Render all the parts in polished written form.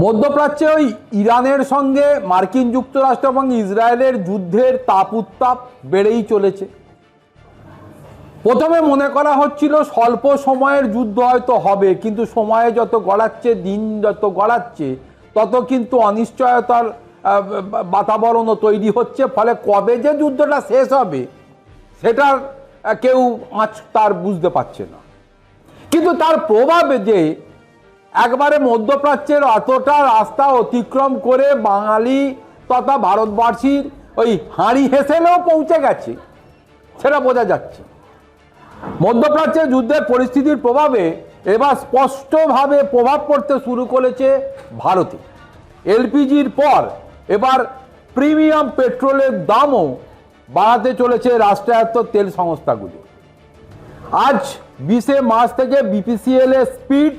মধ্যপ্রাচ্যে ওই ইরানের সঙ্গে মার্কিন যুক্তরাষ্ট্র এবং ইসরায়েলের যুদ্ধের তাপ উত্তাপ বেড়েই চলেছে। প্রথমে মনে করা হচ্ছিল স্বল্প সময়ের যুদ্ধ হয়তো হবে, কিন্তু সময়ে যত গড়াচ্ছে, দিন যত গড়াচ্ছে, তত কিন্তু অনিশ্চয়তার বাতাবরণও তৈরি হচ্ছে। ফলে কবে যে যুদ্ধটা শেষ হবে সেটার কেউ তার বুঝতে পারছে না। কিন্তু তার প্রভাবে যে একবারে মধ্যপ্রাচ্যের অতটা রাস্তা অতিক্রম করে বাঙালি তথা ভারতবাসীর ওই হাঁড়ি হেসেলেও পৌঁছে গেছে সেটা বোঝা যাচ্ছে। মধ্যপ্রাচ্যের যুদ্ধের পরিস্থিতির প্রভাবে এবার স্পষ্টভাবে প্রভাব পড়তে শুরু করেছে ভারতে। এলপিজির পর এবার প্রিমিয়াম পেট্রোলের দামও বাড়াতে চলেছে রাষ্ট্রায়ত্ত তেল সংস্থাগুলি। আজ 20 মার্চ থেকে বিপিসিএল এর স্পিড,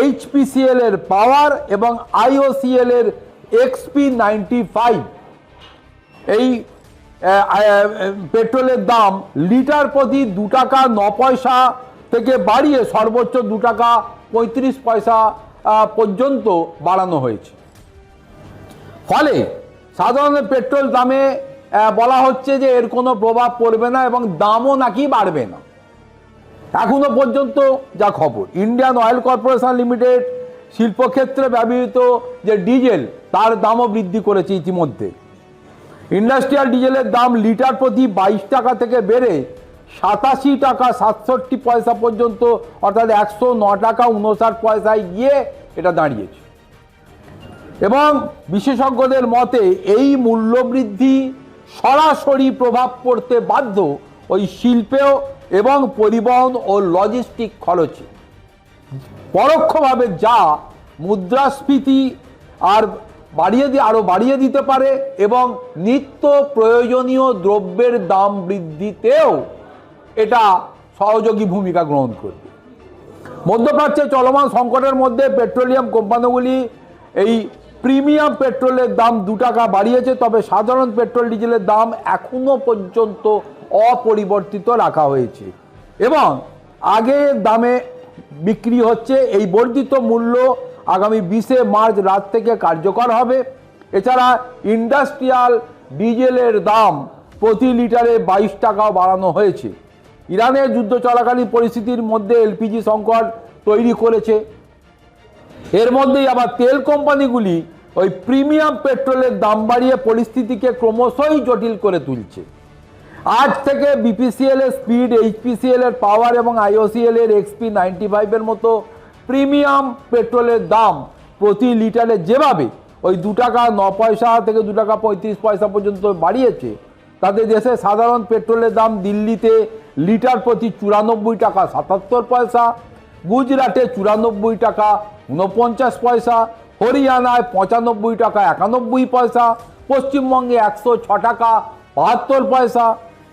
এইচপিসিএল এর পাওয়ার এবং আইওসিএল এর XP95 এই পেট্রোলের দাম লিটার প্রতি 2 টাকা 9 পয়সা থেকে বাড়িয়ে সর্বোচ্চ 2 টাকা 35 পয়সা পর্যন্ত বাড়ানো হয়েছে। ফলে সাধারণ পেট্রোল দামে বলা হচ্ছে যে এর কোনো প্রভাব পড়বে না এবং দামও নাকি বাড়বে না। এখনো পর্যন্ত যা খবর, ইন্ডিয়ান অয়েল কর্পোরেশন লিমিটেড শিল্পক্ষেত্রে ব্যবহৃত যে ডিজেল তার দামও বৃদ্ধি করেছে ইতিমধ্যে। ইন্ডাস্ট্রিয়াল ডিজেলের দাম লিটার প্রতি 22 টাকা থেকে বেড়ে 87 টাকা 67 পয়সা পর্যন্ত, অর্থাৎ 109 টাকা 59 পয়সায় গিয়ে এটা দাঁড়িয়েছে। এবং বিশেষজ্ঞদের মতে এই মূল্যবৃদ্ধি সরাসরি প্রভাব পড়তে বাধ্য ওই শিল্পেও এবং পরিবহন ও লজিস্টিক খরচে, পরোক্ষভাবে যা মুদ্রাস্ফীতি আরো বাড়িয়ে দিতে পারে এবং নিত্য প্রয়োজনীয় দ্রব্যের দাম বৃদ্ধিতেও এটা সহযোগী ভূমিকা গ্রহণ করবে। মধ্যপ্রাচ্যে চলমান সংকটের মধ্যে পেট্রোলিয়াম কোম্পানিগুলি এই প্রিমিয়াম পেট্রোলের দাম 2 টাকা বাড়িয়েছে, তবে সাধারণ পেট্রোল ডিজেলের দাম এখনো পর্যন্ত অপরিবর্তিত রাখা হয়েছে এবং আগের দামে বিক্রি হচ্ছে। এই বর্ধিত মূল্য আগামী 20 মার্চ রাত থেকে কার্যকর হবে। এছাড়া ইন্ডাস্ট্রিয়াল ডিজেলের দাম প্রতি লিটারে 22 টাকাও বাড়ানো হয়েছে। ইরানের যুদ্ধ চলাকালীন পরিস্থিতির মধ্যে এলপিজি সংকট তৈরি করেছে। এর মধ্যেই আবার তেল কোম্পানিগুলি ওই প্রিমিয়াম পেট্রোলের দাম বাড়িয়ে পরিস্থিতিকে ক্রমশই জটিল করে তুলছে। আজ থেকে বিপিসিএল এর স্পিড, এইচপিসিএল এর পাওয়ার এবং আইওসিএল এর XP95 এর মতো প্রিমিয়াম পেট্রোলের দাম প্রতি লিটারে যেভাবে ওই 2 টাকা 9 পয়সা থেকে 2 টাকা 35 পয়সা পর্যন্ত বাড়িয়েছে, তাতে দেশে সাধারণ পেট্রোলের দাম দিল্লিতে লিটার প্রতি 94 টাকা 77 পয়সা, গুজরাটে 94 টাকা 49 পয়সা, হরিয়ানায় 95 টাকা 91 পয়সা, পশ্চিমবঙ্গে 106 টাকা 72 পয়সা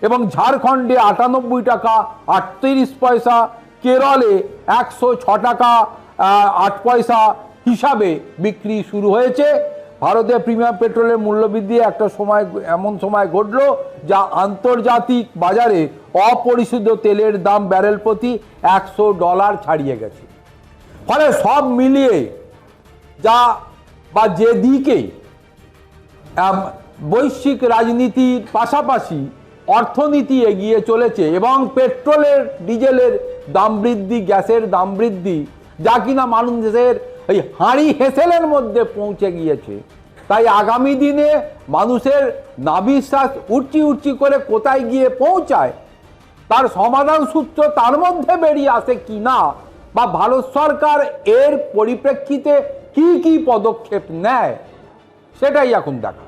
এবং ঝাড়খণ্ডে 98 টাকা 38 পয়সা, কেরলে 106 টাকা 8 পয়সা হিসাবে বিক্রি শুরু হয়েছে। ভারতে প্রিমিয়াম পেট্রোলের মূল্যবৃদ্ধি একটা সময় এমন সময় ঘটল যা আন্তর্জাতিক বাজারে অপরিশোধিত তেলের দাম ব্যারেল প্রতি $100 ছাড়িয়ে গেছে। ফলে সব মিলিয়ে যেদিকে বৈশ্বিক রাজনীতির পাশাপাশি অর্থনীতি এগিয়ে চলেছে এবং পেট্রোলের ডিজেলের দাম বৃদ্ধি, গ্যাসের দাম বৃদ্ধি, যা কিনা মানুষের ওই হাঁড়ি হেসেলের মধ্যে পৌঁছে গিয়েছে, তাই আগামী দিনে মানুষের নাভিশ্বাস উঠচি করে কোথায় গিয়ে পৌঁছায় তার সমাধান সূত্র তার মধ্যে বেরিয়ে আসে কিনা, বা ভারত সরকার এর পরিপ্রেক্ষিতে কি পদক্ষেপ নেয় সেটাই এখন দেখা।